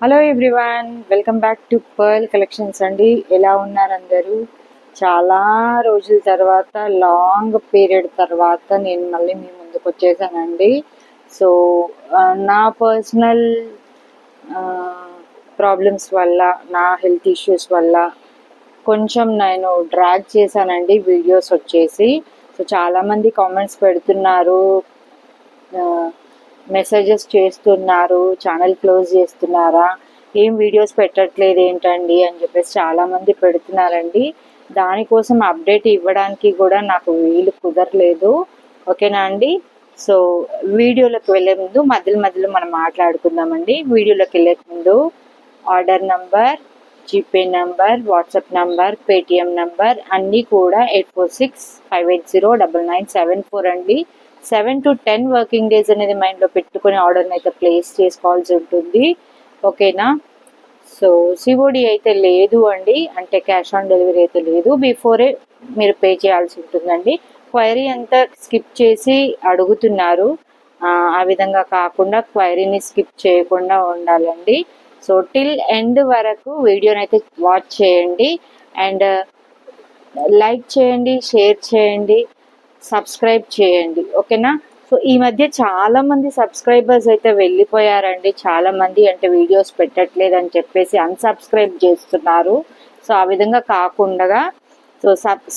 Hello everyone, welcome back to pearl collections అండి. ఎలా ఉన్నారు అందరూ? చాలా రోజుల తర్వాత, లాంగ్ పీరియడ్ తర్వాత నేను మళ్ళీ మీ ముందుకు వచ్చేసానండి. సో నా పర్సనల్ ప్రాబ్లమ్స్ వల్ల, నా హెల్త్ ఇష్యూస్ వల్ల కొంచెం నేను డ్రాగ్ చేశానండి వీడియోస్ వచ్చేసి. సో చాలామంది కామెంట్స్ పెడుతున్నారు, మెసేజెస్ చేస్తున్నారు, ఛానల్ క్లోజ్ చేస్తున్నారా, ఏం వీడియోస్ పెట్టట్లేదు ఏంటండి అని చెప్పేసి చాలామంది పెడుతున్నారండి. దానికోసం అప్డేట్ ఇవ్వడానికి కూడా నాకు వీలు కుదరలేదు. ఓకేనా అండి? సో వీడియోలోకి వెళ్ళే ముందు మధ్యలో మనం మాట్లాడుకుందామండి. వీడియోలోకి వెళ్ళే ముందు order number, GPay number, WhatsApp number, Paytm number అన్నీ కూడా 8465809974 అండి. 7 to 10 వర్కింగ్ డేస్ అనేది మైండ్లో పెట్టుకుని ఆర్డర్ని అయితే ప్లేస్ చేసుకోవాల్సి ఉంటుంది. ఓకేనా? సో సిఓడి అయితే లేదు అండి, అంటే క్యాష్ ఆన్ డెలివరీ అయితే లేదు. బిఫోరే మీరు పే చేయాల్సి ఉంటుందండి. క్వైరీ అంతా స్కిప్ చేసి అడుగుతున్నారు, ఆ విధంగా కాకుండా క్వైరీని స్కిప్ చేయకుండా ఉండాలండి. సో టిల్ ఎండ్ వరకు వీడియోని అయితే వాచ్ చేయండి అండ్ లైక్ చేయండి, షేర్ చేయండి, సబ్స్క్రైబ్ చేయండి. ఓకేనా? సో ఈ మధ్య చాలా మంది సబ్స్క్రైబర్స్ అయితే వెళ్ళిపోయారండి. చాలా మంది అంటే వీడియోస్ పెట్టట్లేదు అని చెప్పేసి అన్సబ్స్క్రైబ్ చేస్తున్నారు. సో ఆ విధంగా కాకుండా సో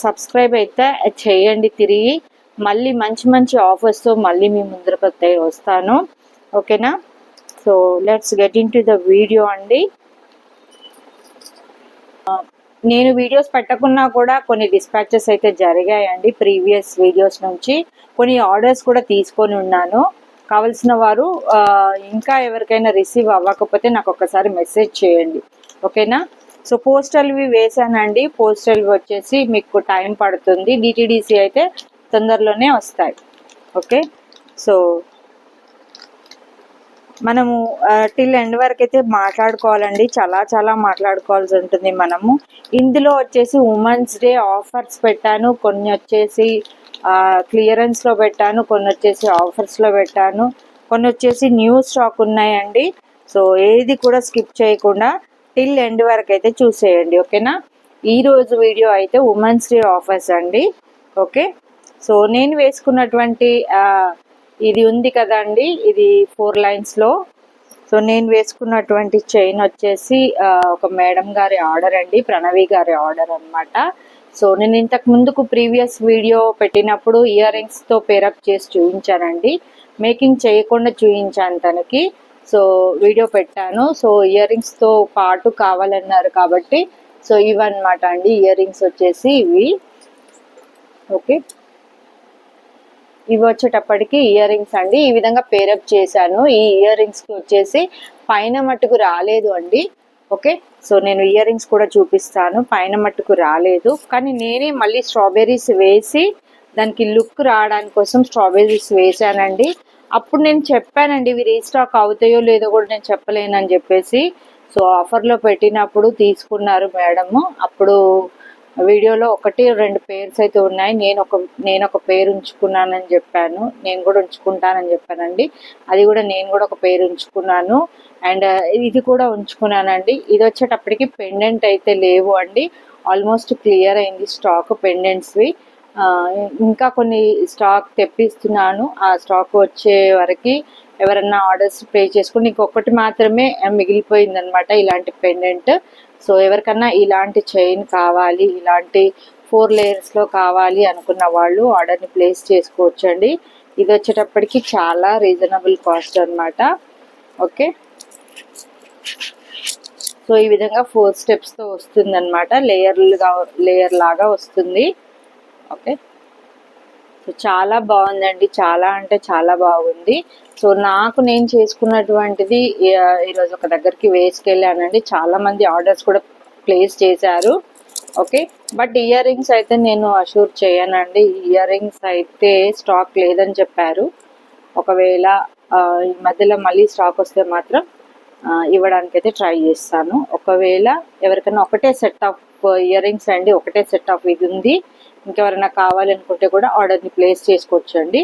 సబ్స్క్రైబ్ అయితే చేయండి. తిరిగి మళ్ళీ మంచి మంచి ఆఫర్స్తో మళ్ళీ మీ ముందరకు వస్తాను. ఓకేనా? So let's get in to the video అండి. నేను వీడియోస్ పెట్టకున్నా కూడా కొన్ని డిస్పాచెస్ అయితే జరిగాయండి. ప్రీవియస్ వీడియోస్ నుంచి కొన్ని ఆర్డర్స్ కూడా తీసుకొని ఉన్నాను. కావలసిన వారు ఇంకా ఎవరికైనా రిసీవ్ అవ్వకపోతే నాకు ఒకసారి మెసేజ్ చేయండి. ఓకేనా? సో పోస్టల్వి వేసానండి. పోస్టల్ వచ్చేసి మీకు టైం పడుతుంది. డిటిడిసి అయితే తొందరలోనే వస్తాయి. ఓకే, సో మనము టిల్ ఎండ్ వరకు అయితే మాట్లాడుకోవాలండి. చాలా మాట్లాడుకోవాల్సి ఉంటుంది మనము. ఇందులో వచ్చేసి ఉమెన్స్ డే ఆఫర్స్ పెట్టాను, కొన్ని వచ్చేసి క్లియరెన్స్లో పెట్టాను, కొన్ని వచ్చేసి ఆఫర్స్లో పెట్టాను, కొన్ని వచ్చేసి న్యూ స్టాక్ ఉన్నాయండి. సో ఏది కూడా స్కిప్ చేయకుండా టిల్ ఎండ్ వరకు అయితే చూసేయండి. ఓకేనా? ఈరోజు వీడియో అయితే ఉమెన్స్ డే ఆఫర్స్ అండి. ఓకే, సో నేను వేసుకున్నటువంటి ఇది ఉంది కదండి, ఇది 4 లైన్స్లో. సో నేను వేసుకున్నటువంటి చైన్ వచ్చేసి ఒక మేడం గారి ఆర్డర్ అండి, ప్రణవి గారి ఆర్డర్ అనమాట. సో నేను ఇంతకు ముందుకు ప్రీవియస్ వీడియో పెట్టినప్పుడు ఇయర్ రింగ్స్తో పేరప్ చేసి చూపించానండి. మేకింగ్ చేయకుండా చూపించాను తనకి. సో వీడియో పెట్టాను. సో ఇయర్ రింగ్స్తో పాటు కావాలన్నారు కాబట్టి సో ఇవన్నమాట అండి. ఇయర్ రింగ్స్ వచ్చేసి ఇవి. ఓకే, ఇవి వచ్చేటప్పటికి ఇయర్ రింగ్స్ అండి. ఈ విధంగా పేరప్ చేశాను. ఈ ఇయర్ రింగ్స్కి వచ్చేసి పైన మట్టుకు రాలేదు అండి. ఓకే, సో నేను ఇయర్ రింగ్స్ కూడా చూపిస్తాను. పైన మట్టుకు రాలేదు, కానీ నేనే మళ్ళీ స్ట్రాబెర్రీస్ వేసి దానికి లుక్ రావడానికి కోసం స్ట్రాబెర్రీస్ వేసానండి. అప్పుడు నేను చెప్పానండి, ఇవి రీస్టాక్ అవుతాయో లేదో కూడా నేను చెప్పలేనని చెప్పేసి. సో ఆఫర్లో పెట్టినప్పుడు తీసుకున్నారు మేడము. అప్పుడు వీడియోలో 1-2 పేర్స్ అయితే ఉన్నాయి. నేను ఒక పేరు ఉంచుకున్నానని చెప్పాను, నేను కూడా ఉంచుకుంటానని చెప్పానండి. అది కూడా నేను కూడా ఒక పేరు ఉంచుకున్నాను అండ్ ఇది కూడా ఉంచుకున్నానండి. ఇది వచ్చేటప్పటికి పెండెంట్ అయితే లేవు అండి, ఆల్మోస్ట్ క్లియర్ అయింది స్టాక్ పెండెంట్స్వి. ఇంకా కొన్ని స్టాక్ తెప్పిస్తున్నాను. ఆ స్టాక్ వచ్చే వరకు ఎవరన్నా ఆర్డర్స్ పే చేసుకుని ఇంకొకటి మాత్రమే మిగిలిపోయిందనమాట, ఇలాంటి పెండెంట్. సో ఎవరికన్నా ఇలాంటి చైన్ కావాలి, ఇలాంటి 4 లేయర్స్లో కావాలి అనుకున్న వాళ్ళు ఆర్డర్ని ప్లేస్ చేసుకోవచ్చండి. ఇది వచ్చేటప్పటికి చాలా రీజనబుల్ కాస్ట్ అనమాట. ఓకే, సో ఈ విధంగా 4 స్టెప్స్తో వస్తుంది అనమాట, లేయర్ లాగా వస్తుంది. ఓకే, సో చాలా బాగుందండి, చాలా అంటే చాలా బాగుంది. సో నేను చేసుకున్నటువంటిది ఈరోజు ఒక దగ్గరికి వేసుకెళ్ళానండి. చాలా మంది ఆర్డర్స్ కూడా ప్లేస్ చేశారు. ఓకే, బట్ ఇయర్ రింగ్స్ అయితే నేను అష్యూర్ చేయనండి. ఇయర్ రింగ్స్ అయితే స్టాక్ లేదని చెప్పారు. ఒకవేళ ఈ మధ్యలో మళ్ళీ స్టాక్ వస్తే మాత్రం ఇవ్వడానికి అయితే ట్రై చేస్తాను. ఒకవేళ ఎవరికైనా ఒకటే సెట్ ఆఫ్ ఇయర్ రింగ్స్ అండి, ఒకటే సెట్ ఆఫ్ ఇది ఉంది, ఇంకెవరైనా కావాలనుకుంటే కూడా ఆర్డర్ని ప్లేస్ చేసుకోవచ్చండి.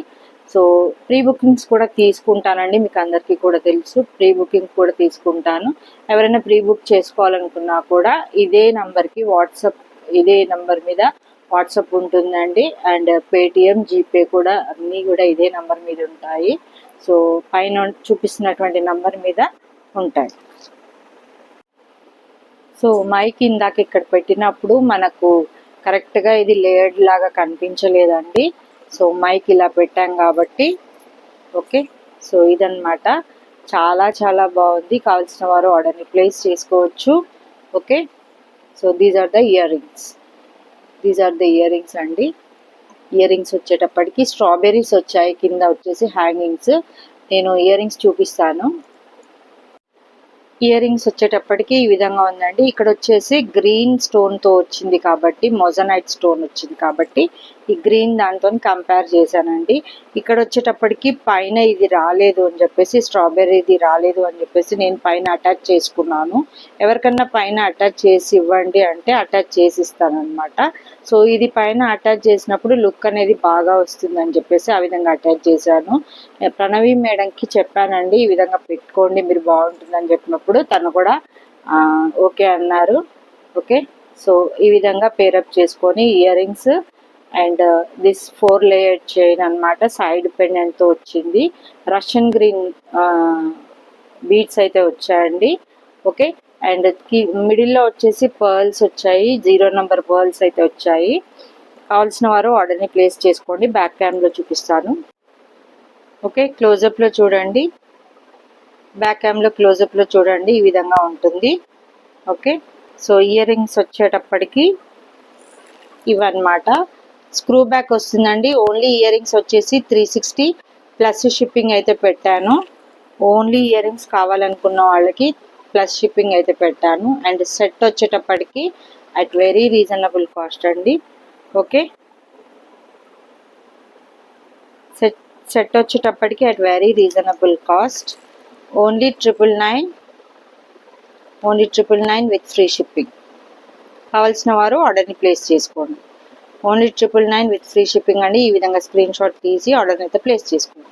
సో ప్రీ బుకింగ్స్ కూడా తీసుకుంటానండి, మీకు అందరికీ కూడా తెలుసు. ప్రీ బుకింగ్ కూడా తీసుకుంటాను. ఎవరైనా ప్రీ బుక్ చేసుకోవాలనుకున్నా కూడా ఇదే నంబర్కి వాట్సాప్, ఇదే నంబర్ మీద వాట్సాప్ ఉంటుందండి. అండ్ పేటిఎం, జీపే కూడా అన్నీ కూడా ఇదే నంబర్ మీద ఉంటాయి. సో పైన చూపిస్తున్నటువంటి నంబర్ మీద ఉంటాయి. సో మైక్ ఇందాక ఇక్కడ పెట్టినప్పుడు మనకు కరెక్ట్గా ఇది లేయర్డ్ లాగా కనిపించలేదండి. సో మైక్ ఇలా పెట్టాం కాబట్టి ఓకే. సో ఇదన్నమాట, చాలా చాలా బాగుంది. కావాల్సిన వారు ఆర్డర్ని ప్లేస్ చేసుకోవచ్చు. Okay. So these are the earrings, these are the earrings అండి. ఇయర్ రింగ్స్ వచ్చేటప్పటికి స్ట్రాబెర్రీస్ వచ్చాయి, కింద వచ్చేసి హ్యాంగింగ్స్. నేను ఇయర్ రింగ్స్ చూపిస్తాను. ఇయర్ రింగ్స్ వచ్చేటప్పటికి ఈ విధంగా ఉందండి. ఇక్కడ వచ్చేసి గ్రీన్ స్టోన్తో వచ్చింది కాబట్టి, మొజనైట్ స్టోన్ వచ్చింది కాబట్టి ఈ గ్రీన్ దాంతో కంపేర్ చేశానండి. ఇక్కడ వచ్చేటప్పటికి పైన ఇది రాలేదు అని చెప్పేసి, స్ట్రాబెర్రీది రాలేదు అని చెప్పేసి నేను పైన అటాచ్ చేసుకున్నాను. ఎవరికన్నా పైన అటాచ్ చేసి ఇవ్వండి అంటే అటాచ్ చేసి ఇస్తాను అనమాట. సో ఇది పైన అటాచ్ చేసినప్పుడు లుక్ అనేది బాగా వస్తుందని చెప్పేసి ఆ విధంగా అటాచ్ చేశాను. ప్రణవి మేడంకి చెప్పానండి, ఈ విధంగా పెట్టుకోండి మీరు బాగుంటుందని చెప్పినప్పుడు తను కూడా ఓకే అన్నారు. ఓకే. సో ఈ విధంగా పేరప్ చేసుకొని ear rings and this 4 layer chain అనమాట, సైడ్ పెండెంట్తో వచ్చింది. రష్యన్ గ్రీన్ బీడ్స్ అయితే వచ్చాయండి. ఓకే. అండ్ మిడిల్లో వచ్చేసి పర్ల్స్ వచ్చాయి, 0 నెంబర్ పర్ల్స్ అయితే వచ్చాయి. కావాల్సిన వారు ఆర్డర్ని ప్లేస్ చేసుకోండి. బ్యాక్ క్యామ్లో చూపిస్తాను. ఓకే. క్లోజప్లో చూడండి, బ్యాక్ క్యామ్లో క్లోజప్లో చూడండి, ఈ విధంగా ఉంటుంది. ఓకే. సో ఇయర్ రింగ్స్ వచ్చేటప్పటికి ఇవన్నమాట. స్క్రూ బ్యాక్ వస్తుందండి. ఓన్లీ ఇయర్ రింగ్స్ వచ్చేసి 360 ప్లస్ షిప్పింగ్ అయితే పెట్టాను. ఓన్లీ ఇయర్ రింగ్స్ కావాలనుకున్న వాళ్ళకి ప్లస్ షిప్పింగ్ అయితే పెట్టాను. అండ్ సెట్ వచ్చేటప్పటికి అట్ వెరీ రీజనబుల్ కాస్ట్ అండి. ఓకే. సెట్ వచ్చేటప్పటికి at very reasonable cost, only 999, only 999 with free shipping. కావాల్సిన వారు ఆర్డర్ని ప్లేస్ చేసుకోండి. ఓన్లీ 999 విత్ ఫ్రీ షిప్పింగ్ అండి. ఈ విధంగా స్క్రీన్ షాట్ తీసి ఆర్డర్ని అయితే ప్లేస్ చేసుకోండి.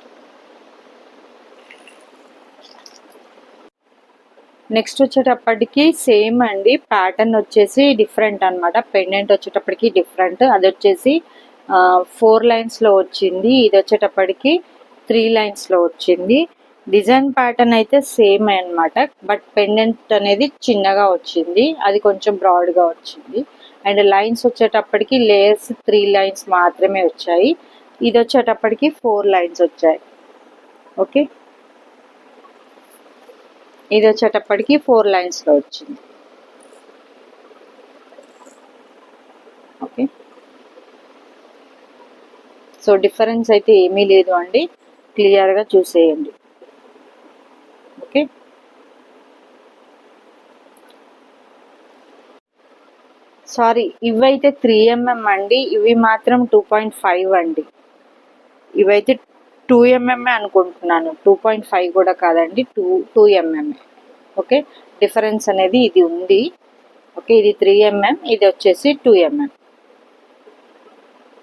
నెక్స్ట్ వచ్చేటప్పటికి సేమ్ అండి, ప్యాటర్న్ వచ్చేసి డిఫరెంట్ అనమాట. పెండెంట్ వచ్చేటప్పటికి డిఫరెంట్, అది వచ్చేసి 4 లైన్స్లో వచ్చింది. ఇది వచ్చేటప్పటికి 3 లైన్స్లో వచ్చింది. డిజైన్ ప్యాటర్న్ అయితే సేమ్ అనమాట, బట్ పెండెంట్ అనేది చిన్నగా వచ్చింది, అది కొంచెం బ్రాడ్గా వచ్చింది. అండ్ లైన్స్ వచ్చేటప్పటికి లేయర్స్ 3 లైన్స్ మాత్రమే వచ్చాయి. ఇది వచ్చేటప్పటికి 4 లైన్స్ వచ్చాయి. ఓకే. ఇది వచ్చేటప్పటికి 4 లైన్స్లో వచ్చింది. ఓకే. సో డిఫరెన్స్ అయితే ఏమీ లేదు అండి, క్లియర్గా చూసేయండి. ఓకే. సారీ, ఇవైతే 3mm అండి, ఇవి మాత్రం 2.5 అండి. ఇవైతే 2mm అనుకుంటున్నాను, 2.5 కూడా కాదండి, 2mm. ఓకే. డిఫరెన్స్ అనేది ఇది ఉంది. ఓకే. ఇది 3mm, ఇది వచ్చేసి 2mm.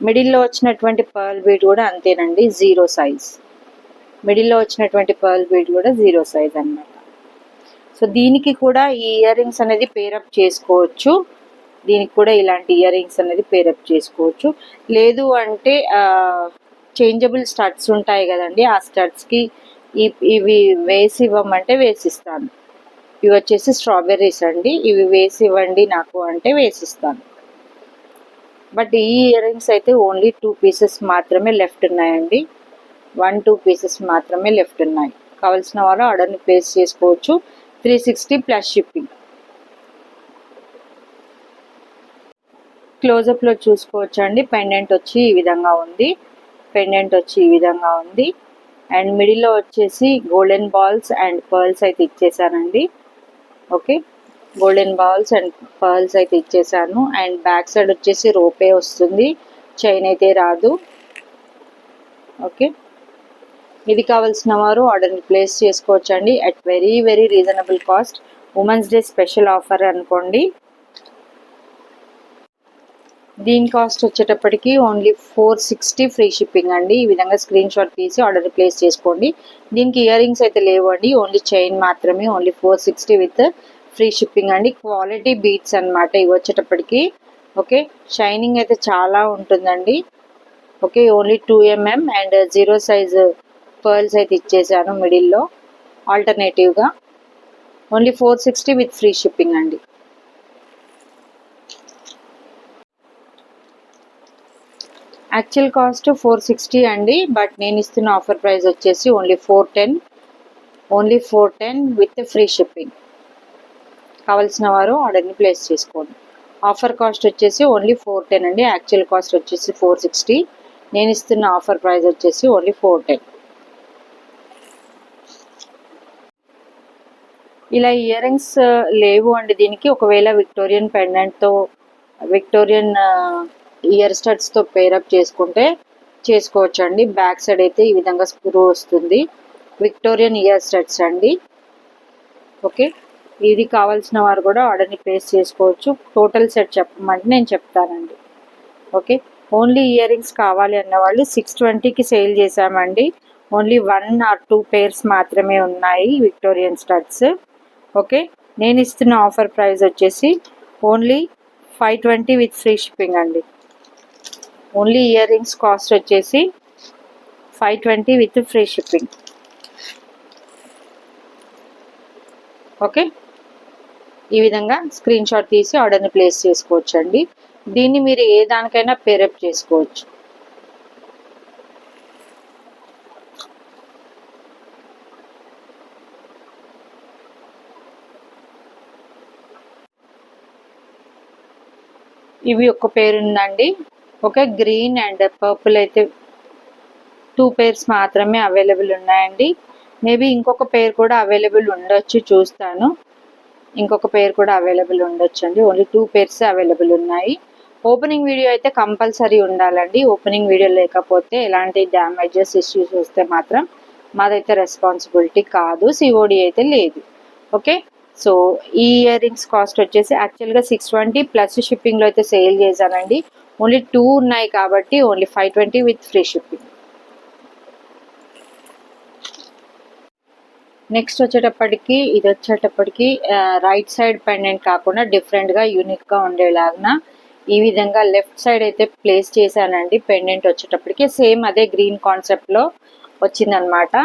మిడిల్లో వచ్చినటువంటి పర్ల్ బీడ్ కూడా అంతేనండి, 0 సైజ్. మిడిల్లో వచ్చినటువంటి పర్ల్ బీడ్ కూడా 0 సైజ్ అన్నమాట. సో దీనికి కూడా ఈ ఇయర్ రింగ్స్ అనేది పేరప్ చేసుకోవచ్చు. దీనికి కూడా ఇలాంటి ఇయర్ రింగ్స్ అనేది పేరప్ చేసుకోవచ్చు. లేదు అంటే చేంజబుల్ స్టడ్స్ ఉంటాయి కదండి, ఆ స్టడ్స్కి ఇవి వేసి ఇవ్వమంటే వేసిస్తాను. ఇవి వచ్చేసి స్ట్రాబెర్రీస్ అండి, ఇవి వేసి ఇవ్వండి నాకు అంటే వేసిస్తాను. బట్ ఈ ఇయర్ రింగ్స్ అయితే ఓన్లీ 2 పీసెస్ మాత్రమే లెఫ్ట్ ఉన్నాయండి. 1-2 పీసెస్ మాత్రమే లెఫ్ట్ ఉన్నాయి. కావాల్సిన వారు ఆర్డర్ని ప్లేస్ చేసుకోవచ్చు. 360 ప్లస్ షిప్పింగ్. క్లోజప్లో చూసుకోవచ్చు అండి. పెండెంట్ వచ్చి ఈ విధంగా ఉంది, పెండెంట్ వచ్చి ఈ విధంగా ఉంది. అండ్ మిడిల్లో వచ్చేసి గోల్డెన్ బాల్స్ అండ్ పర్ల్స్ అయితే ఇచ్చేసానండి. Okay. Golden balls and pearls అయితే ఇచ్చేసాను. అండ్ బ్యాక్ సైడ్ వచ్చేసి రోపే వస్తుంది, చైన్ అయితే రాదు. ఓకే. ఇది కావాల్సిన వారు ఆర్డర్ని ప్లేస్ చేసుకోవచ్చు అండి at very very reasonable cost. Women's day special offer అనుకోండి. దీని కాస్ట్ వచ్చేటప్పటికి ఓన్లీ 460 ఫ్రీ షిప్పింగ్ అండి. ఈ విధంగా స్క్రీన్ షాట్ తీసి ఆర్డర్ ప్లేస్ చేసుకోండి. దీనికి ఇయర్ రింగ్స్ అయితే లేవు అండి, ఓన్లీ చైన్ మాత్రమే. ఓన్లీ 460 విత్ ఫ్రీ షిప్పింగ్ అండి. క్వాలిటీ బీట్స్ అనమాట ఇవి వచ్చేటప్పటికి. ఓకే, షైనింగ్ అయితే చాలా ఉంటుందండి. Okay, only 2mm and 0 size pearls అయితే ఇచ్చేసాను మిడిల్లో ఆల్టర్నేటివ్గా. ఓన్లీ 460 విత్ ఫ్రీ షిప్పింగ్ అండి. యాక్చువల్ కాస్ట్ 460 అండి, బట్ నేను ఇస్తున్న ఆఫర్ ప్రైస్ వచ్చేసి ఓన్లీ 410 విత్ ఫ్రీ షిప్పింగ్. కావాల్సిన వారు ఆర్డర్ని ప్లేస్ చేసుకోండి. ఆఫర్ కాస్ట్ వచ్చేసి ఓన్లీ 410 అండి, యాక్చువల్ కాస్ట్ వచ్చేసి 460. నేను ఇస్తున్న ఆఫర్ ప్రైస్ వచ్చేసి ఓన్లీ 410. ఇలా ఇయర్ రింగ్స్ లేవు అండి దీనికి. ఒకవేళ విక్టోరియన్ పెండెంట్తో, విక్టోరియన్ ఇయర్ స్టడ్స్తో పేరప్ చేసుకుంటే చేసుకోవచ్చు అండి. బ్యాక్ సైడ్ అయితే ఈ విధంగా స్క్రూ వస్తుంది. విక్టోరియన్ ఇయర్ స్టడ్స్ అండి. ఓకే, ఇది కావాల్సిన వారు కూడా ఆర్డర్ని ప్లేస్ చేసుకోవచ్చు. టోటల్ సెట్ చెప్పమంటే నేను చెప్తానండి. ఓకే, ఓన్లీ ఇయర్ రింగ్స్ కావాలి అన్న వాళ్ళు 620కి సేల్ చేశామండి. ఓన్లీ 1 or 2 పేర్స్ మాత్రమే ఉన్నాయి విక్టోరియన్ స్టడ్స్. ఓకే, నేను ఇస్తున్న ఆఫర్ ప్రైస్ వచ్చేసి ఓన్లీ 520 విత్ ఫ్రీ షిప్పింగ్ అండి. ఓన్లీ ఇయర్ రింగ్స్ కాస్ట్ వచ్చేసి 520 విత్ ఫ్రీ షిప్పింగ్. ఓకే, ఈ విధంగా స్క్రీన్ షాట్ తీసి ఆర్డర్ని ప్లేస్ చేసుకోవచ్చు అండి. దీన్ని మీరు ఏ దానికైనా పేరప్ చేసుకోవచ్చు. ఇవి ఒక పేరు ఉందండి. ఓకే, గ్రీన్ అండ్ పర్పుల్ అయితే 2 పేర్స్ మాత్రమే అవైలబుల్ ఉన్నాయండి. మేబీ ఇంకొక పేరు కూడా అవైలబుల్ ఉండొచ్చు, చూస్తాను. ఇంకొక పేరు కూడా అవైలబుల్ ఉండొచ్చు అండి. ఓన్లీ 2 పేర్స్ అవైలబుల్ ఉన్నాయి. ఓపెనింగ్ వీడియో అయితే కంపల్సరీ ఉండాలండి. ఓపెనింగ్ వీడియో లేకపోతే ఎలాంటి డ్యామేజెస్, ఇష్యూస్ వస్తే మాత్రం మాదైతే రెస్పాన్సిబిలిటీ కాదు. సిఓడి అయితే లేదు. ఓకే, సో ఈ ఇయర్ రింగ్స్ కాస్ట్ వచ్చేసి యాక్చువల్గా 620 ప్లస్ షిప్పింగ్లో అయితే సేల్ చేశానండి. ఓన్లీ 2 ఉన్నాయి కాబట్టి only 520 with free shipping. Next వచ్చేటప్పటికి ఇది వచ్చేటప్పటికి రైట్ సైడ్ పెండెంట్ కాకుండా డిఫరెంట్గా యూనిక్గా ఉండేలాగా ఈ విధంగా లెఫ్ట్ సైడ్ అయితే ప్లేస్ చేశానండి. పెండెంట్ వచ్చేటప్పటికి సేమ్ అదే గ్రీన్ కాన్సెప్ట్లో వచ్చిందనమాట.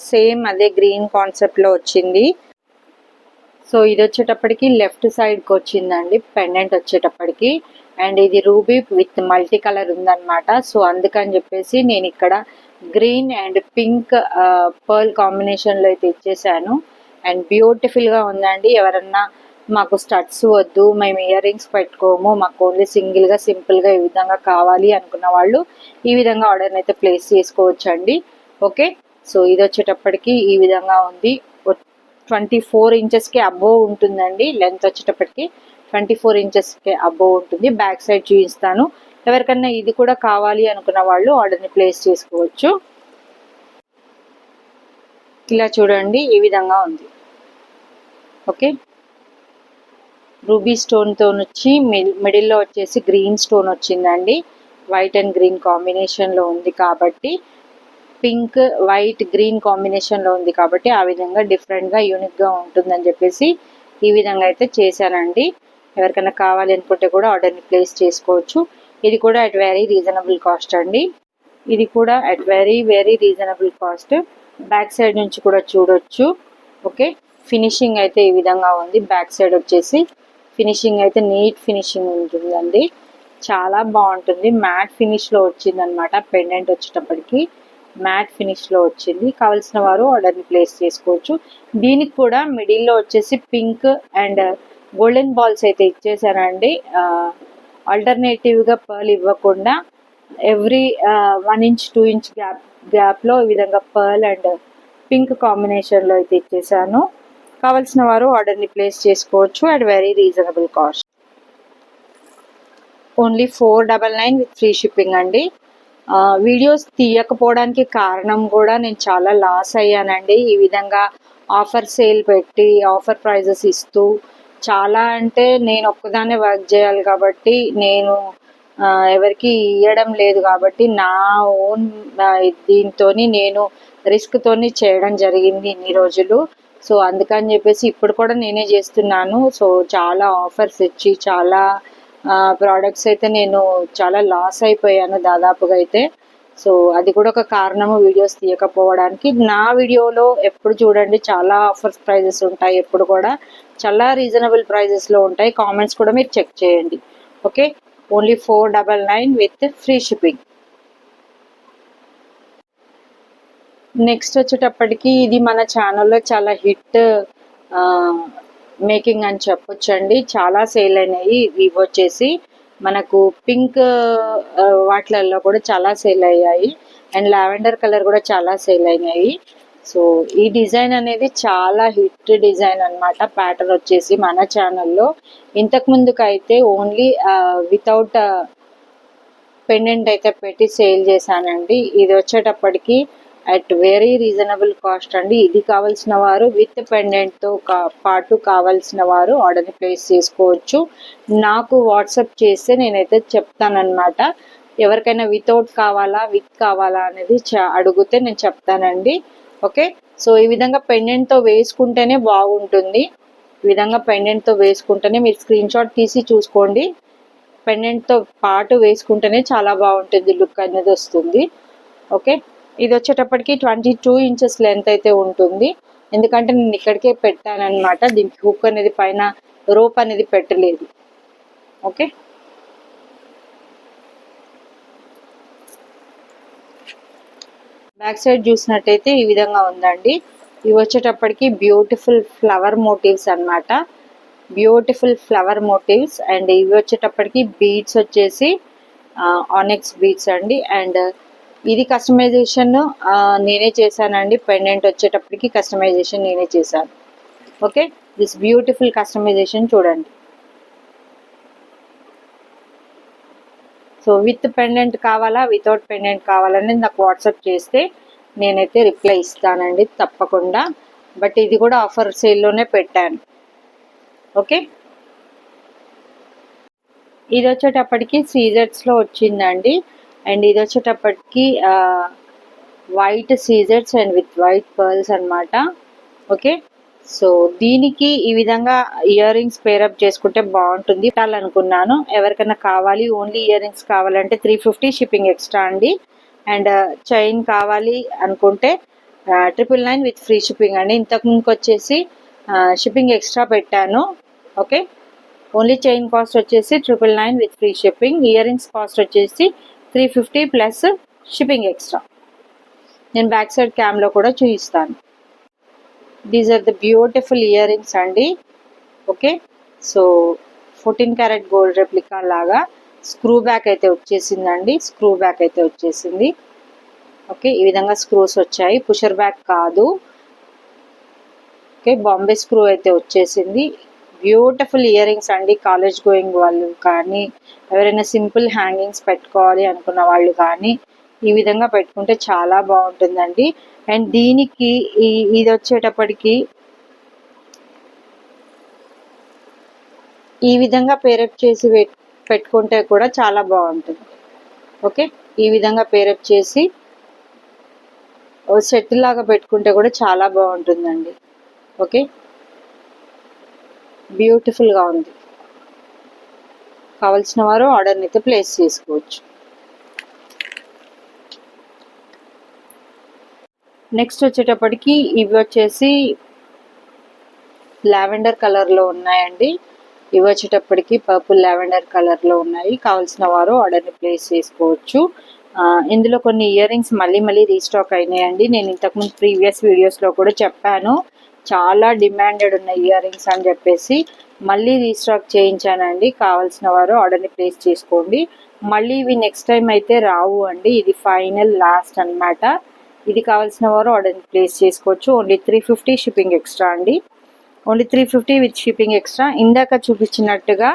సేమ్ అదే గ్రీన్ కాన్సెప్ట్లో వచ్చింది. సో ఇది వచ్చేటప్పటికి లెఫ్ట్ సైడ్కి వచ్చిందండి పెండెంట్ వచ్చేటప్పటికి. అండ్ ఇది రూబీ విత్ మల్టీ కలర్ ఉందన్నమాట. సో అందుకని చెప్పేసి నేను ఇక్కడ గ్రీన్ అండ్ పింక్ పర్ల్ కాంబినేషన్లో అయితే ఇచ్చేసాను. అండ్ బ్యూటిఫుల్గా ఉందండి. ఎవరన్నా మాకు స్టడ్స్ వద్దు, మేము ఇయర్ రింగ్స్ పెట్టుకోము, మాకు ఓన్లీ సింగిల్గా సింపుల్గా ఈ విధంగా కావాలి అనుకున్న వాళ్ళు ఈ విధంగా ఆర్డర్ని అయితే ప్లేస్ చేసుకోవచ్చు అండి. ఓకే, సో ఇది వచ్చేటప్పటికి ఈ విధంగా ఉంది. 24 ఇంచెస్కి అబోవ్ ఉంటుందండి. లెంత్ వచ్చేటప్పటికి 24 ఇంచెస్కి అబోవ్ ఉంటుంది. బ్యాక్ సైడ్ చూపిస్తాను. ఎవరికన్నా ఇది కూడా కావాలి అనుకున్న వాళ్ళు ఆర్డర్ని ప్లేస్ చేసుకోవచ్చు. ఇలా చూడండి, ఈ విధంగా ఉంది. ఓకే, రూబీ స్టోన్తో వచ్చి మిడిల్లో వచ్చేసి గ్రీన్ స్టోన్ వచ్చిందండి. వైట్ అండ్ గ్రీన్ కాంబినేషన్లో ఉంది కాబట్టి, పింక్ వైట్ గ్రీన్ కాంబినేషన్లో ఉంది కాబట్టి ఆ విధంగా డిఫరెంట్గా యూనిక్గా ఉంటుందని చెప్పేసి ఈ విధంగా అయితే చేశానండి. ఎవరికైనా కావాలి అనుకుంటే కూడా ఆర్డర్ని ప్లేస్ చేసుకోవచ్చు. ఇది కూడా అట్ వెరీ రీజనబుల్ కాస్ట్ అండి. ఇది కూడా at very reasonable cost. Back side నుంచి కూడా చూడొచ్చు. ఓకే, ఫినిషింగ్ అయితే ఈ విధంగా ఉంది. బ్యాక్ సైడ్ వచ్చేసి ఫినిషింగ్ అయితే నీట్ ఫినిషింగ్ ఉంటుందండి. చాలా బాగుంటుంది. మ్యాట్ ఫినిష్లో వచ్చిందనమాట. పెండెంట్ వచ్చేటప్పటికి మ్యాట్ ఫినిష్లో వచ్చింది. కావాల్సిన వారు ఆర్డర్ని ప్లేస్ చేసుకోవచ్చు. దీనికి కూడా మిడిల్లో వచ్చేసి పింక్ అండ్ గోల్డెన్ బాల్స్ అయితే ఇచ్చేసానండి. ఆల్టర్నేటివ్గా పర్ల్ ఇవ్వకుండా ఎవ్రీ 1 ఇంచ్ 2 ఇంచ్ గ్యాప్లో ఈ విధంగా పర్ల్ అండ్ పింక్ కాంబినేషన్లో అయితే ఇచ్చేసాను. కావాల్సిన వారు ఆర్డర్ని ప్లేస్ చేసుకోవచ్చు at very reasonable cost. Only 499 with free shipping అండి. వీడియోస్ తీయకపోవడానికి కారణం కూడా నేను చాలా లాస్ అయ్యానండి. ఈ విధంగా ఆఫర్ సేల్ పెట్టి ఆఫర్ ప్రైజెస్ ఇస్తూ చాలా అంటే నేను ఒక్కదాన్నే వర్క్ చేయాలి కాబట్టి నేను ఎవరికి ఇవ్వడం లేదు కాబట్టి నా ఓన్ దీంతోని నేను రిస్క్తోని చేయడం జరిగింది ఇన్ని రోజులు. సో అందుకని చెప్పేసి ఇప్పుడు కూడా నేనే చేస్తున్నాను. సో చాలా ఆఫర్స్ ఇచ్చి చాలా ప్రోడక్ట్స్ అయితే నేను చాలా లాస్ అయిపోయాను దాదాపుగా అయితే. సో అది కూడా ఒక కారణము వీడియోస్ తీయకపోవడానికి. నా వీడియోలో ఎప్పుడు చూడండి చాలా ఆఫర్స్ ప్రైజెస్ ఉంటాయి, ఎప్పుడు కూడా చాలా రీజనబుల్ ప్రైజెస్లో ఉంటాయి. కామెంట్స్ కూడా మీరు చెక్ చేయండి. Okay, only 499 with free shipping. Next వచ్చేటప్పటికి ఇది మన ఛానల్లో చాలా హిట్ మేకింగ్ అని చెప్పొచ్చండి. చాలా సేల్ అయినాయి. ఇవి వచ్చేసి మనకు పింక్ వాటిలలో కూడా చాలా సేల్ అయ్యాయి అండ్ లావెండర్ కలర్ కూడా చాలా సేల్ అయినాయి. సో ఈ డిజైన్ అనేది చాలా హిట్ డిజైన్ అన్నమాట. ప్యాటర్న్ వచ్చేసి మన ఛానల్లో ఇంతకు ముందుకైతే ఓన్లీ వితౌట్ పెండెంట్ అయితే పెట్టి సేల్ చేశానండి. ఇది వచ్చేటప్పటికి అట్ వెరీ రీజనబుల్ కాస్ట్ అండి. ఇది కావాల్సిన వారు విత్ పెండెంట్తో పాటు కావాల్సిన వారు ఆర్డర్ని ప్లేస్ చేసుకోవచ్చు. నాకు వాట్సాప్ చేస్తే నేనైతే చెప్తానన్నమాట. ఎవరికైనా వితౌట్ కావాలా విత్ కావాలా అనేది అడిగితే నేను చెప్తానండి. ఓకే, సో ఈ విధంగా పెండెంట్తో వేసుకుంటేనే బాగుంటుంది. ఈ విధంగా పెండెంట్తో వేసుకుంటేనే మీరు స్క్రీన్ షాట్ తీసి చూసుకోండి. పెండెంట్తో పాటు వేసుకుంటేనే చాలా బాగుంటుంది, లుక్ అనేది వస్తుంది. ఓకే, ఇది వచ్చేటప్పటికి 22 ఇంచెస్ లెంత్ అయితే ఉంటుంది. ఎందుకంటే నేను ఇక్కడికే పెట్టానన్నమాట. దీనికి హుక్ అనేది పైన రోప్ అనేది పెట్టలేదు. ఓకే, బ్యాక్ సైడ్ చూసినట్టయితే ఈ విధంగా ఉందండి. ఇవి వచ్చేటప్పటికి బ్యూటిఫుల్ ఫ్లవర్ మోటివ్స్ అన్నమాట. బ్యూటిఫుల్ ఫ్లవర్ మోటివ్స్ అండ్ ఇవి వచ్చేటప్పటికి బీడ్స్ వచ్చేసి ఆనెక్స్ బీడ్స్ అండి. అండ్ ఇది కస్టమైజేషన్ నేనే చేశానండి. పెండెంట్ వచ్చేటప్పటికి కస్టమైజేషన్ నేనే చేశాను. ఓకే, దిస్ బ్యూటిఫుల్ కస్టమైజేషన్ చూడండి. సో విత్ పెండెంట్ కావాలా వితౌట్ పెండెంట్ కావాలనేది నాకు వాట్సాప్ చేస్తే నేనైతే రిప్లై ఇస్తానండి తప్పకుండా. బట్ ఇది కూడా ఆఫర్ సేల్లోనే పెట్టాను. ఓకే, ఇది వచ్చేటప్పటికి సీజర్స్లో వచ్చిందండి. అండ్ ఇది వచ్చేటప్పటికి white scissors and with white pearls అన్నమాట. ఓకే, సో దీనికి ఈ విధంగా ఇయర్ రింగ్స్ పేరప్ చేసుకుంటే బాగుంటుంది అనుకున్నాను. ఎవరికైనా కావాలి ఓన్లీ ఇయర్ రింగ్స్ కావాలంటే 350 షిప్పింగ్ ఎక్స్ట్రా అండి. అండ్ చైన్ కావాలి అనుకుంటే 999 విత్ ఫ్రీ షిప్పింగ్ అండి. ఇంతకు ముందుకు వచ్చేసి షిప్పింగ్ ఎక్స్ట్రా పెట్టాను. ఓకే, ఓన్లీ చైన్ కాస్ట్ వచ్చేసి 999 with free shipping. Earrings cost వచ్చేసి 350 ప్లస్ షిప్పింగ్ ఎక్స్ట్రా. నేను బ్యాక్ సైడ్ క్యామ్లో కూడా చూపిస్తాను. These are the beautiful earrings అండి. Okay, so 14 carat gold replica లాగా స్క్రూ బ్యాక్ అయితే వచ్చేసిందండి. స్క్రూ బ్యాక్ అయితే వచ్చేసింది. ఓకే, ఈ విధంగా స్క్రూస్ వచ్చాయి, పుషర్ బ్యాక్ కాదు. ఓకే, బాంబే స్క్రూ అయితే వచ్చేసింది. బ్యూటిఫుల్ ఇయర్ రింగ్స్ అండి. కాలేజ్ గోయింగ్ వాళ్ళు కానీ ఎవరైనా సింపుల్ హ్యాంగింగ్స్ పెట్టుకోవాలి అనుకున్న వాళ్ళు కానీ ఈ విధంగా పెట్టుకుంటే చాలా బాగుంటుందండి. అండ్ దీనికి ఇది వచ్చేటప్పటికి ఈ విధంగా పేరప్ చేసి పెట్టుకుంటే కూడా చాలా బాగుంటుంది. ఓకే, ఈ విధంగా పేరప్ చేసి సెట్ లాగా పెట్టుకుంటే కూడా చాలా బాగుంటుందండి. ఓకే, బ్యూటిఫుల్గా ఉంది. కావాల్సిన వారు ఆర్డర్ని అయితే ప్లేస్ చేసుకోవచ్చు. నెక్స్ట్ వచ్చేటప్పటికి ఇవి వచ్చేసి లావెండర్ కలర్లో ఉన్నాయండి. ఇవి వచ్చేటప్పటికి పర్పుల్ లావెండర్ కలర్లో ఉన్నాయి. కావాల్సిన వారు ఆర్డర్ని ప్లేస్ చేసుకోవచ్చు. ఇందులో కొన్ని ఇయర్ రింగ్స్ మళ్ళీ రీస్టాక్ అయినాయండి. నేను ఇంతకుముందు ప్రీవియస్ వీడియోస్లో కూడా చెప్పాను, చాలా డిమాండెడ్ ఉన్న ఇయర్ రింగ్స్ అని చెప్పేసి మళ్ళీ రీస్టాక్ చేయించానండి. కావాల్సిన వారు ఆర్డర్ని ప్లేస్ చేసుకోండి. మళ్ళీ ఇవి నెక్స్ట్ టైం అయితే రావు అండి. ఇది ఫైనల్ లాస్ట్ అన్నమాట. ఇది కావాల్సిన వారు ఆర్డర్ని ప్లేస్ చేసుకోవచ్చు. ఓన్లీ 350 షిప్పింగ్ ఎక్స్ట్రా అండి. Only 350 with shipping extra. ఇందాక చూపించినట్టుగా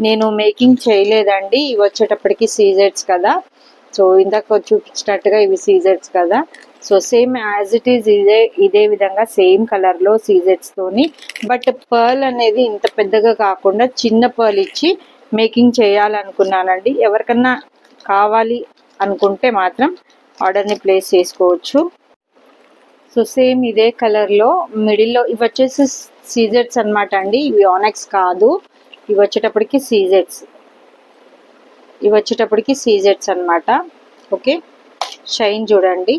నేను మేకింగ్ చేయలేదండి. ఇవి వచ్చేటప్పటికి సీజెట్స్ కదా, సో ఇందాక చూపించినట్టుగా ఇవి సీజెట్స్ కదా, so same as it is ఇదే విధంగా సేమ్ కలర్లో సీజెట్స్తోని, బట్ పర్ల్ అనేది ఇంత పెద్దగా కాకుండా చిన్న పర్ల్ ఇచ్చి మేకింగ్ చేయాలనుకున్నానండి. ఎవరికన్నా కావాలి అనుకుంటే మాత్రం ఆర్డర్ని ప్లేస్ చేసుకోవచ్చు. సో సేమ్ ఇదే కలర్లో మిడిల్లో ఇవి వచ్చేసి సీజెట్స్ అనమాట అండి, ఇవి ఆనెక్స్ కాదు, ఇవి వచ్చేటప్పటికి సీజెట్స్ అనమాట. ఓకే, షైన్ చూడండి.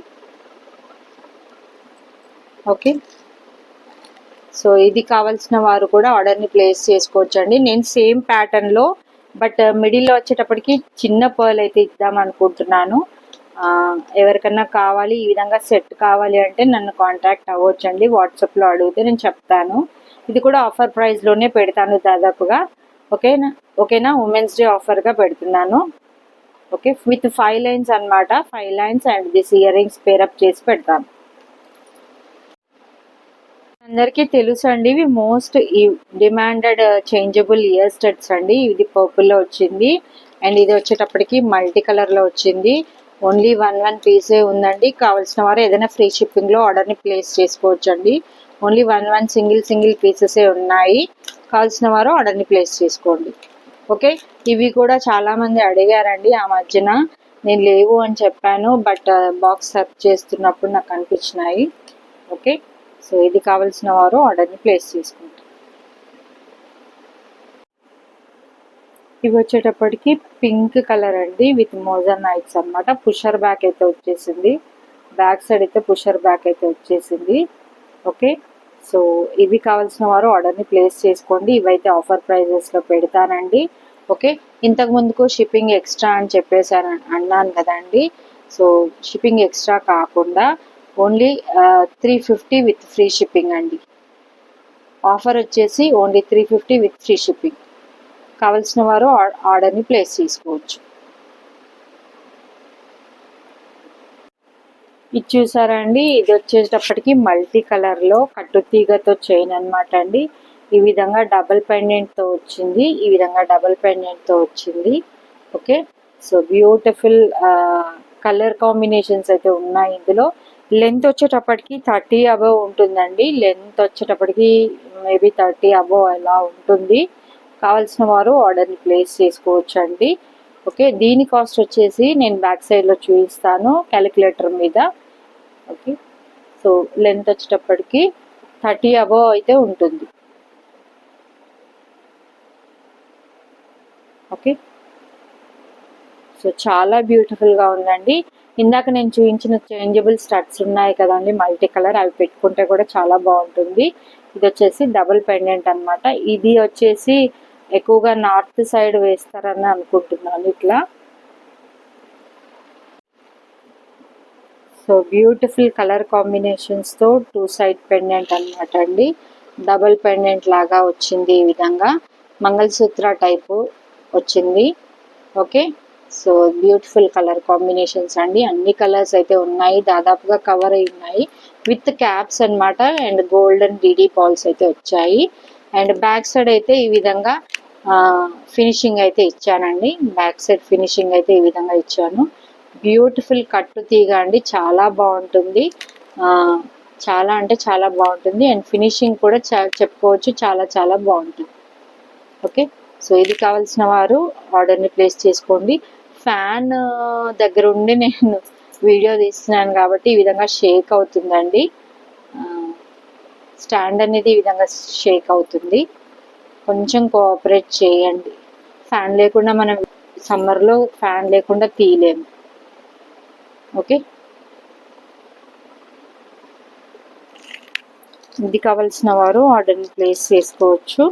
ఓకే, సో ఇది కావాల్సిన వారు కూడా ఆర్డర్ని ప్లేస్ చేసుకోవచ్చు అండి. నేను సేమ్ ప్యాటర్న్లో బట్ మిడిల్లో వచ్చేటప్పటికి చిన్న పర్ల్ అయితే ఇద్దాం అనుకుంటున్నాను. ఎవరికన్నా కావాలి ఈ విధంగా సెట్ కావాలి అంటే నన్ను కాంటాక్ట్ అవ్వచ్చండి, వాట్సాప్లో అడిగితే నేను చెప్తాను. ఇది కూడా ఆఫర్ ప్రైస్లోనే పెడతాను దాదాపుగా. ఓకేనా, ఉమెన్స్ డే ఆఫర్గా పెడుతున్నాను. ఓకే, విత్ 5 లైన్స్ అనమాట, 5 lines and this ear rings pair up చేసి పెడతాను. అందరికీ తెలుసు అండి, ఇవి most demanded changeable year studs అండి. ఇది పర్పుల్లో వచ్చింది అండ్ ఇది వచ్చేటప్పటికి మల్టీ కలర్లో వచ్చింది. ఓన్లీ 1 పీసే ఉందండి. కావాల్సిన వారు ఏదైనా ఫ్రీ షిప్పింగ్లో ఆర్డర్ని ప్లేస్ చేసుకోవచ్చు అండి. ఓన్లీ 1 సింగిల్ పీసెసే ఉన్నాయి. కావాల్సిన వారు ఆర్డర్ని ప్లేస్ చేసుకోండి. ఓకే, ఇవి కూడా చాలామంది అడిగారండి ఆ మధ్యన, నేను లేవు అని చెప్పాను, బట్ బాక్స్ సర్చ్ చేస్తున్నప్పుడు నాకు అనిపించినాయి. ఓకే, సో ఇది కావాల్సిన వారు ఆర్డర్ని ప్లేస్ చేసుకుంటారు. ఇవి వచ్చేటప్పటికి పింక్ కలర్ అండి విత్ మోజనైట్స్ అనమాట. పుషర్ బ్యాక్ అయితే వచ్చేసింది, బ్యాక్ సైడ్ అయితే పుషర్ బ్యాక్ అయితే వచ్చేసింది. ఓకే, సో ఇవి కావాల్సిన వారు ఆర్డర్ని ప్లేస్ చేసుకోండి. ఇవైతే ఆఫర్ ప్రైజెస్లో పెడతానండి. ఓకే, ఇంతకు ముందుకు షిప్పింగ్ ఎక్స్ట్రా అని చెప్పేసాను అన్నాను కదండి. సో షిప్పింగ్ ఎక్స్ట్రా కాకుండా ఓన్లీ 350 విత్ ఫ్రీ షిప్పింగ్ అండి. ఆఫర్ వచ్చేసి ఓన్లీ 350 విత్ ఫ్రీ షిప్పింగ్. కావాల్సిన వారు ఆర్డర్ని ప్లేస్ చేసుకోవచ్చు. ఇది చూసారా అండి, ఇది వచ్చేటప్పటికి మల్టీ కలర్లో కట్టుతీగతో చైన్ అనమాట అండి. ఈ విధంగా డబుల్ పెండెంట్తో వచ్చింది. Okay, so beautiful colour combinations అయితే ఉన్నాయి ఇందులో. లెంత్ వచ్చేటప్పటికి 30 అబవ్ ఉంటుందండి. లెంత్ వచ్చేటప్పటికి మేబీ 30 అబవ్ అలా ఉంటుంది. కావాల్సిన వారు ఆర్డర్ని ప్లేస్ చేసుకోవచ్చు అండి. ఓకే, దీని కాస్ట్ వచ్చేసి నేను బ్యాక్ సైడ్లో చూపిస్తాను క్యాలిక్యులేటర్ మీద. ఓకే, సో లెంత్ వచ్చేటప్పటికి 30 అబవ్ అయితే ఉంటుంది. ఓకే, సో చాలా బ్యూటిఫుల్గా ఉందండి. ఇందాక నేను చూపించిన చేంజబుల్ స్టడ్స్ ఉన్నాయి కదండి మల్టీ కలర్, అవి పెట్టుకుంటే కూడా చాలా బాగుంటుంది. ఇది వచ్చేసి డబుల్ పెండెంట్ అనమాట. ఇది వచ్చేసి ఎక్కువగా నార్త్ సైడ్ వేస్తారని అనుకుంటున్నాను ఇట్లా. సో బ్యూటిఫుల్ కలర్ కాంబినేషన్స్తో 2 సైడ్ పెండెంట్ అనమాట అండి. డబుల్ పెండెంట్ లాగా వచ్చింది, ఈ విధంగా మంగళసూత్ర టైపు వచ్చింది. Okay, so beautiful colour combinations అండి. అన్ని కలర్స్ అయితే ఉన్నాయి, దాదాపుగా కవర్ అయి ఉన్నాయి విత్ క్యాప్స్ అనమాట. అండ్ గోల్డెన్ డీడీ పాల్స్ అయితే వచ్చాయి. అండ్ బ్యాక్ సైడ్ అయితే ఈ విధంగా ఫినిషింగ్ అయితే ఇచ్చానండి. బ్యాక్ సైడ్ ఫినిషింగ్ అయితే ఈ విధంగా ఇచ్చాను. బ్యూటిఫుల్ కట్టు తీగ అండి, చాలా బాగుంటుంది. చాలా అంటే చాలా బాగుంటుంది. అండ్ ఫినిషింగ్ కూడా చెప్పుకోవచ్చు, చాలా చాలా బాగుంటుంది. ఓకే, సో ఇది కావాల్సిన వారు ఆర్డర్ని ప్లేస్ చేసుకోండి. ఫ్యాన్ దగ్గర ఉండి నేను వీడియో తీస్తున్నాను కాబట్టి ఈ విధంగా షేక్ అవుతుందండి. స్టాండ్ అనేది ఈ విధంగా షేక్ అవుతుంది, కొంచెం కోఆపరేట్ చేయండి. ఫ్యాన్ లేకుండా మనం సమ్మర్లో ఫ్యాన్ లేకుండా తీయలేము. ఓకే, ఇది కావాల్సిన వారు ఆర్డర్ని ప్లేస్ చేసుకోవచ్చు.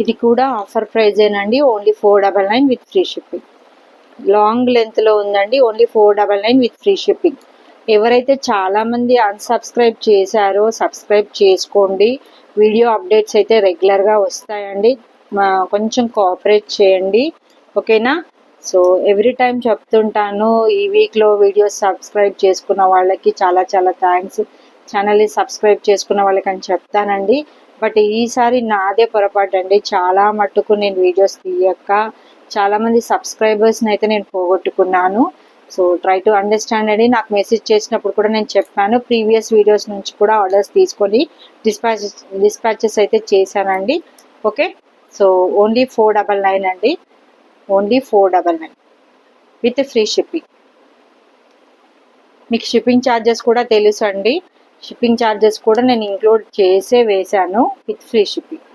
ఇది కూడా ఆఫర్ ప్రైజేనండి, only 499 with free shipping. Long లెంత్లో ఉందండి, ఓన్లీ 499 విత్ ఫ్రీ షిప్పింగ్. ఎవరైతే చాలామంది అన్సబ్స్క్రైబ్ చేశారో సబ్స్క్రైబ్ చేసుకోండి. వీడియో అప్డేట్స్ అయితే రెగ్యులర్గా వస్తాయండి, కొంచెం కోఆపరేట్ చేయండి. ఓకేనా, సో ఎవ్రీ టైం చెప్తుంటాను, ఈ వీక్లో వీడియోస్ సబ్స్క్రైబ్ చేసుకున్న వాళ్ళకి చాలా చాలా థ్యాంక్స్, ఛానల్ని సబ్స్క్రైబ్ చేసుకున్న వాళ్ళకి అని చెప్తానండి. బట్ ఈసారి నాదే పొరపాటు అండి, చాలా మట్టుకు నేను వీడియోస్ తీయక చాలామంది సబ్స్క్రైబర్స్ని అయితే నేను పోగొట్టుకున్నాను. సో ట్రై టు అండర్స్టాండ్ అండి. నాకు మెసేజ్ చేసినప్పుడు కూడా నేను చెప్పాను, ప్రీవియస్ వీడియోస్ నుంచి కూడా ఆర్డర్స్ తీసుకొని డిస్పాచెస్ అయితే చేశానండి. ఓకే, సో ఓన్లీ 499 అండి, ఓన్లీ 499 విత్ ఫ్రీ షిప్పింగ్. మీకు షిప్పింగ్ ఛార్జెస్ కూడా తెలుసు అండి, షిప్పింగ్ ఛార్జెస్ కూడా నేను ఇంక్లూడ్ చేసే వేశాను విత్ ఫ్రీ షిప్పింగ్.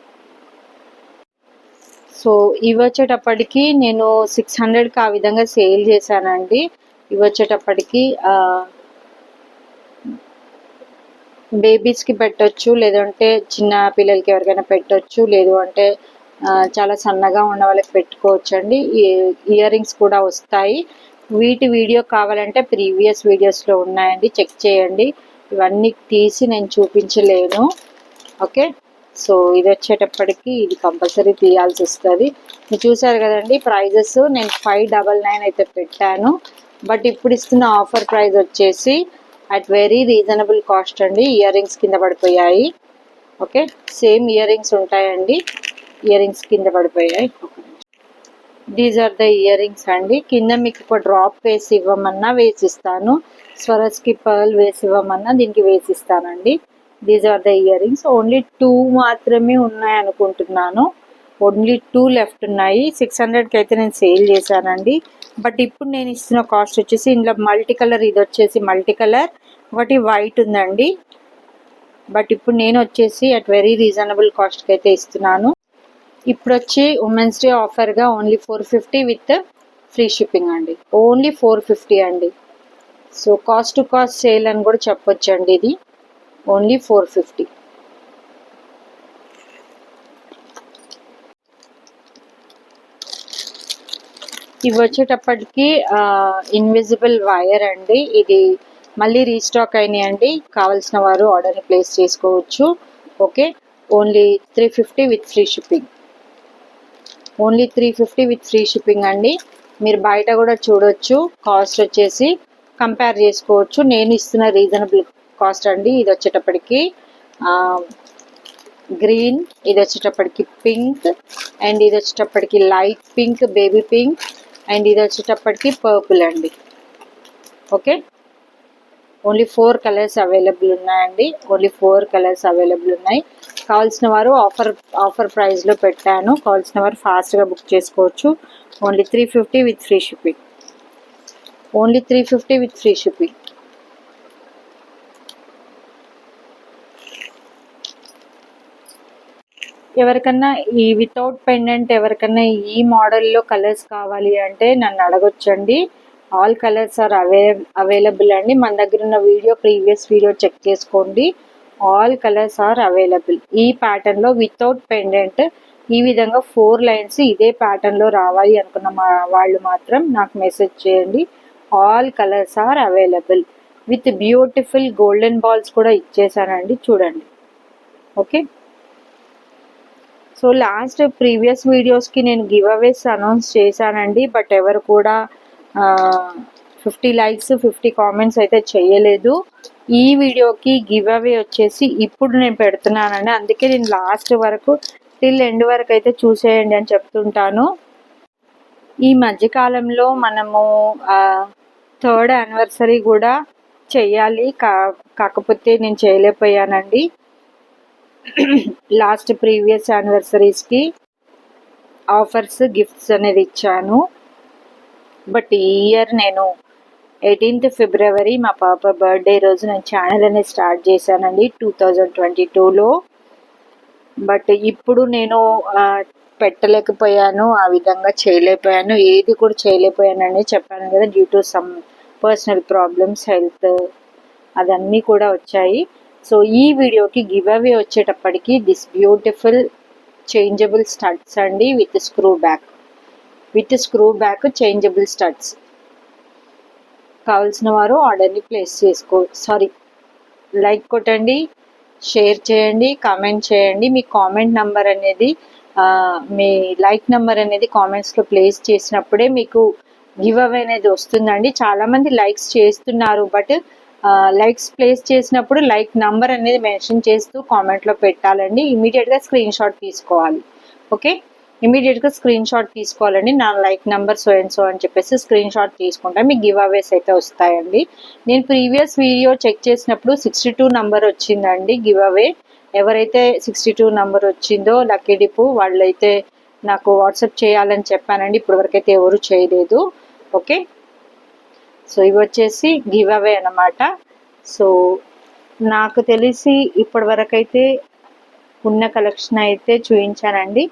సో ఇవి వచ్చేటప్పటికి నేను 600కి ఆ విధంగా సేల్ చేశానండి. ఇవి వచ్చేటప్పటికి బేబీస్కి పెట్టొచ్చు, లేదంటే చిన్న పిల్లలకి ఎవరికైనా పెట్టొచ్చు, లేదు అంటే చాలా సన్నగా ఉన్న వాళ్ళకి పెట్టుకోవచ్చు అండి. ఇయర్ రింగ్స్ కూడా వస్తాయి. వీటి వీడియో కావాలంటే ప్రీవియస్ వీడియోస్లో ఉన్నాయండి, చెక్ చేయండి. ఇవన్నీ తీసి నేను చూపించలేను. ఓకే, సో ఇది వచ్చేటప్పటికి ఇది కంపల్సరీ తీయాల్సి వస్తుంది. మీరు చూసారు కదండి ప్రైజెస్, నేను 599 అయితే పెట్టాను. బట్ ఇప్పుడు ఇస్తున్న ఆఫర్ ప్రైస్ వచ్చేసి అట్ వెరీ రీజనబుల్ కాస్ట్ అండి. ఇయర్ రింగ్స్ కింద పడిపోయాయి. ఓకే, సేమ్ ఇయర్ రింగ్స్ ఉంటాయండి, ఇయర్ రింగ్స్ కింద పడిపోయాయి. These are the earrings అండి. కింద మీకు ఒక డ్రాప్ వేసి ఇవ్వమన్నా వేసిస్తాను, స్వరస్కి పర్ల్ వేసి ఇవ్వమన్నా దీనికి వేసిస్తానండి. These are the earrings. Only 2 మాత్రమే ఉన్నాయి అనుకుంటున్నాను, ఓన్లీ 2 లెఫ్ట్ ఉన్నాయి. 600కి అయితే నేను సేల్ చేశానండి. బట్ ఇప్పుడు నేను ఇస్తున్న కాస్ట్ వచ్చేసి ఇందులో మల్టీ కలర్, ఇది వచ్చేసి మల్టీ కలర్, ఒకటి వైట్ ఉందండి. బట్ ఇప్పుడు నేను వచ్చేసి అట్ వెరీ రీజనబుల్ కాస్ట్కి అయితే ఇస్తున్నాను. ఇప్పుడు వచ్చి ఉమెన్స్ డే ఆఫర్గా ఓన్లీ 450 విత్ ఫ్రీ షిప్పింగ్ అండి, ఓన్లీ 450 అండి. So cost to cost sale అని కూడా చెప్పొచ్చు అండి. ఇది ఓన్లీ 450. ఇవి వచ్చేటప్పటికి ఇన్విజిబుల్ వైర్ అండి. ఇది మళ్ళీ రీస్టాక్ అయినాయండి, కావాల్సిన వారు ఆర్డర్ని ప్లేస్ చేసుకోవచ్చు. Okay, only 350 with free shipping, only 350 with free shipping అండి. మీరు బయట కూడా చూడొచ్చు, కాస్ట్ వచ్చేసి కంపేర్ చేసుకోవచ్చు. నేను ఇస్తున్న రీజనబుల్ కాస్ట్ అండి. ఇది వచ్చేటప్పటికి గ్రీన్, ఇది వచ్చేటప్పటికి పింక్, అండ్ ఇది వచ్చేటప్పటికి light pink, baby pink, and ఇది వచ్చేటప్పటికి పర్పుల్ అండి. ఓకే, ఓన్లీ 4 కలర్స్ అవైలబుల్ ఉన్నాయండి, ఓన్లీ 4 కలర్స్ అవైలబుల్ ఉన్నాయి. కావాల్సిన వారు ఆఫర్ ప్రైస్లో పెట్టాను, కావాల్సిన వారు ఫాస్ట్గా బుక్ చేసుకోవచ్చు. Only 350 with free shipping, only 350 with free shipping. ఎవరికన్నా ఈ వితౌట్ పెండెంట్, ఎవరికన్నా ఈ మోడల్లో కలర్స్ కావాలి అంటే నన్ను అడగొచ్చండి. ఆల్ కలర్స్ ఆర్ అవైలబుల్ అండి. మన దగ్గర ఉన్న ప్రీవియస్ వీడియో చెక్ చేసుకోండి. All colours are available. ఈ ప్యాటర్న్లో వితౌట్ పెండెంట్ ఈ విధంగా 4 లైన్స్ ఇదే ప్యాటర్న్లో రావాలి అనుకున్న వాళ్ళు మాత్రం నాకు మెసేజ్ చేయండి. All colours are available with beautiful golden balls కూడా ఇచ్చేసానండి, చూడండి. ఓకే, సో లాస్ట్ ప్రీవియస్ వీడియోస్కి నేను గివ్ అవేస్ అనౌన్స్ చేశానండి. బట్ ఎవరు కూడా 50 లైక్స్ 50 కామెంట్స్ అయితే చేయలేదు. ఈ వీడియోకి గివ్ అవే వచ్చేసి ఇప్పుడు నేను పెడుతున్నానండి. అందుకే నేను లాస్ట్ వరకు టిల్ ఎండ్ వరకు అయితే చూసేయండి అని చెప్తుంటాను. ఈ మధ్యకాలంలో మనము 3rd యానివర్సరీ కూడా చెయ్యాలి, కాకపోతే నేను చేయలేకపోయానండి. లాస్ట్ ప్రీవియస్ యానివర్సరీస్కి ఆఫర్స్, గిఫ్ట్స్ అనేది ఇచ్చాను. బట్ ఈ ఇయర్ నేను 18th ఫిబ్రవరి మా పాప బర్త్డే రోజు నేను ఛానల్ అనేది స్టార్ట్ చేశానండి 2022లో. బట్ ఇప్పుడు నేను పెట్టలేకపోయాను, ఆ విధంగా చేయలేకపోయాను, ఏది కూడా చేయలేకపోయానని చెప్పాను కదా, due to some personal problems, health అదన్నీ కూడా వచ్చాయి. సో ఈ వీడియోకి గివ్ అవే వచ్చేటప్పటికి దిస్ బ్యూటిఫుల్ చేంజబుల్ స్టడ్స్ అండి, with screw back changeable studs. కావాల్సిన వారు ఆర్డర్ని ప్లేస్ లైక్ కొట్టండి, షేర్ చేయండి, కామెంట్ చేయండి. మీ కామెంట్ నెంబర్ అనేది, మీ లైక్ నెంబర్ అనేది కామెంట్స్లో ప్లేస్ చేసినప్పుడే మీకు గివ్ అవే అనేది వస్తుందండి. చాలామంది లైక్స్ చేస్తున్నారు, బట్ లైక్స్ ప్లేస్ చేసినప్పుడు లైక్ నంబర్ అనేది మెన్షన్ చేస్తూ కామెంట్లో పెట్టాలండి. ఇమీడియట్గా స్క్రీన్ షాట్ తీసుకోవాలి. ఓకే, ఇమీడియట్గా స్క్రీన్ షాట్ తీసుకోవాలండి. నా like number so and so అని చెప్పేసి స్క్రీన్ షాట్ తీసుకుంటే మీకు గివ్ అవేస్ అయితే వస్తాయండి. నేను ప్రీవియస్ వీడియో చెక్ చేసినప్పుడు 62 నంబర్ వచ్చిందండి గివ్ అవే. ఎవరైతే 62 నంబర్ వచ్చిందో లక్కీ డిప్ వాళ్ళైతే నాకు వాట్సాప్ చేయాలని చెప్పానండి. ఇప్పటివరకు అయితే ఎవరు చేయలేదు. ఓకే, సో ఇవి వచ్చేసి గివ్ అవే అన్నమాట. సో నాకు తెలిసి ఇప్పటి వరకు అయితే ఉన్న కలెక్షన్ అయితే చూపించానండి.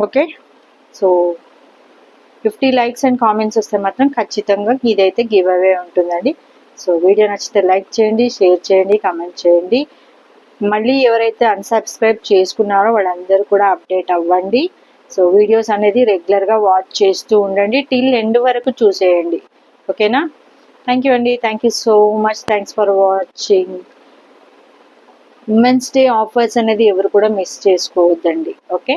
Okay, so 50 likes and comments వస్తే మాత్రం ఖచ్చితంగా ఇదైతే గివ్ అవే ఉంటుందండి. సో వీడియో నచ్చితే లైక్ చేయండి, షేర్ చేయండి, కామెంట్ చేయండి. మళ్ళీ ఎవరైతే అన్సబ్స్క్రైబ్ చేసుకున్నారో వాళ్ళందరూ కూడా అప్డేట్ అవ్వండి. సో వీడియోస్ అనేది రెగ్యులర్గా వాచ్ చేస్తూ ఉండండి, టిల్ ఎండ్ వరకు చూసేయండి. ఓకేనా? థ్యాంక్ యూ అండి, thank you so much, thanks for watching. Women's day offers అనేది ఎవరు కూడా మిస్ చేసుకోవద్దండి. ఓకే.